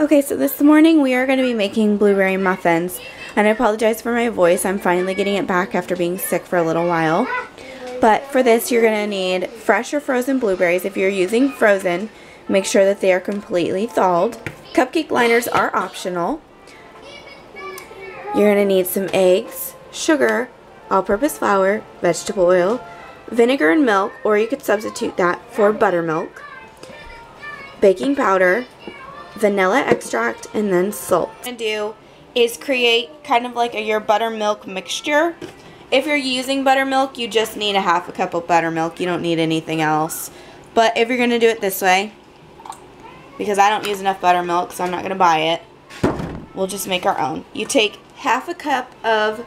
Okay, so this morning we are going to be making blueberry muffins, and I apologize for my voice. I'm finally getting it back after being sick for a little while. But for this, you're going to need fresh or frozen blueberries. If you're using frozen, make sure that they are completely thawed. Cupcake liners are optional. You're going to need some eggs, sugar, all-purpose flour, vegetable oil, vinegar and milk, or you could substitute that for buttermilk, baking powder, vanilla extract, and then salt. What I'm going to do is create kind of like your buttermilk mixture. If you're using buttermilk, you just need a half a cup of buttermilk. You don't need anything else. But if you're going to do it this way, because I don't use enough buttermilk, so I'm not going to buy it, we'll just make our own. You take half a cup of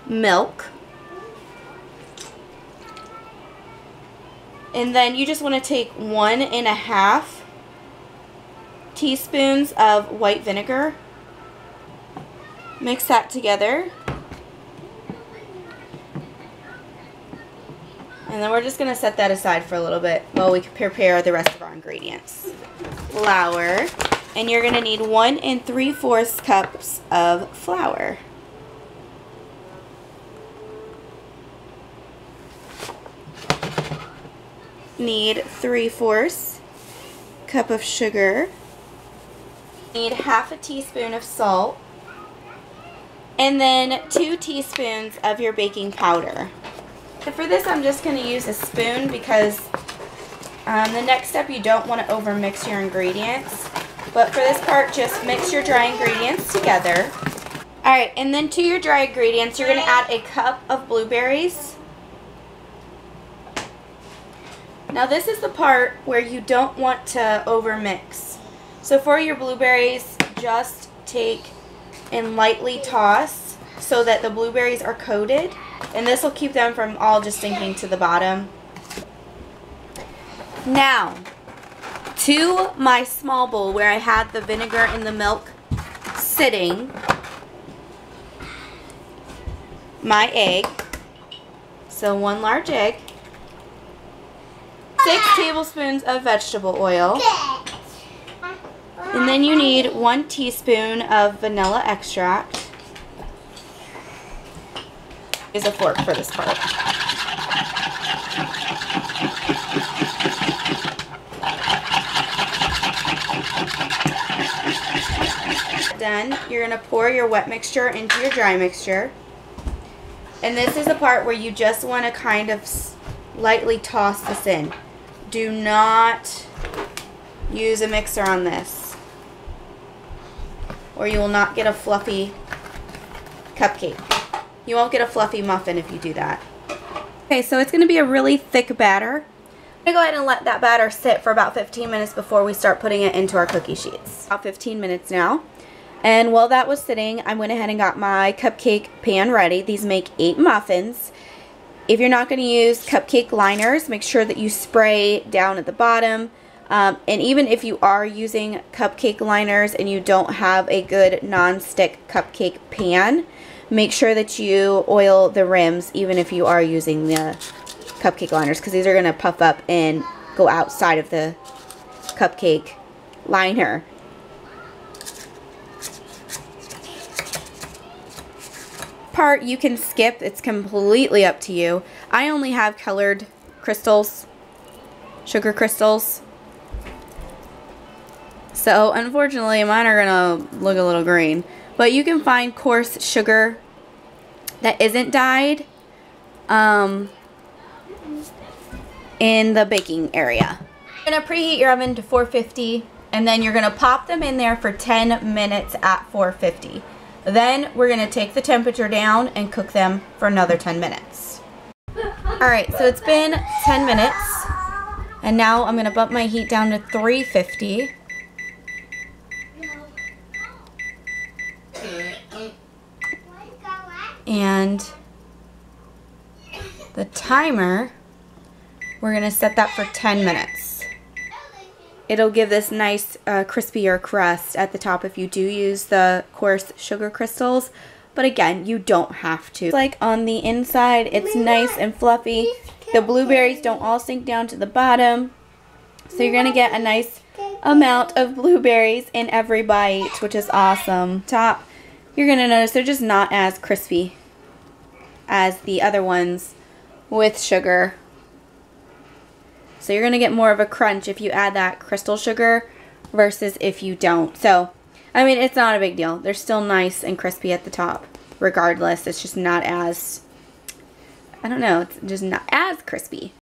milk, and then you just want to take 1.5 teaspoons of white vinegar. Mix that together. And then we're just going to set that aside for a little bit while we prepare the rest of our ingredients. Flour. And you're going to need 1 3/4 cups of flour. Need 3/4 cup of sugar. Need half a teaspoon of salt. And then 2 teaspoons of your baking powder. And for this, I'm just going to use a spoon because the next step, you don't want to overmix your ingredients. But for this part, just mix your dry ingredients together. Alright, and then to your dry ingredients, you're going to add a cup of blueberries. Now this is the part where you don't want to overmix. So for your blueberries, just take and lightly toss so that the blueberries are coated. And this will keep them from all just sinking to the bottom. Now, to my small bowl where I had the vinegar and the milk sitting, my egg, so 1 large egg, 6 tablespoons of vegetable oil, and then you need 1 teaspoon of vanilla extract. Use a fork for this part. Done, you're going to pour your wet mixture into your dry mixture. And this is the part where you just want to kind of lightly toss this in. Do not use a mixer on this, or you will not get a fluffy cupcake. You won't get a fluffy muffin if you do that. Okay, so it's going to be a really thick batter. I'm going to go ahead and let that batter sit for about 15 minutes before we start putting it into our cookie sheets. About 15 minutes now. And while that was sitting, I went ahead and got my cupcake pan ready. These make 8 muffins. If you're not going to use cupcake liners, make sure that you spray down at the bottom. And even if you are using cupcake liners and you don't have a good non-stick cupcake pan, make sure that you oil the rims even if you are using the cupcake liners, because these are going to puff up and go outside of the cupcake liner. Part you can skip, it's completely up to you. I only have colored crystals, sugar crystals. So unfortunately mine are going to look a little green. But you can find coarse sugar that isn't dyed in the baking area. You're going to preheat your oven to 450, and then you're going to pop them in there for 10 minutes at 450. Then we're going to take the temperature down and cook them for another 10 minutes. Alright, so it's been 10 minutes, and now I'm going to bump my heat down to 350. And the timer, we're going to set that for 10 minutes. It'll give this nice crispier crust at the top if you do use the coarse sugar crystals. But again, you don't have to. Like on the inside, it's nice and fluffy. The blueberries don't all sink down to the bottom. So you're going to get a nice amount of blueberries in every bite, which is awesome. Top, you're going to notice they're just not as crispy as the other ones with sugar. So you're going to get more of a crunch if you add that crystal sugar versus if you don't. So, I mean, it's not a big deal. They're still nice and crispy at the top. Regardless, it's just not as, I don't know, it's just not as crispy.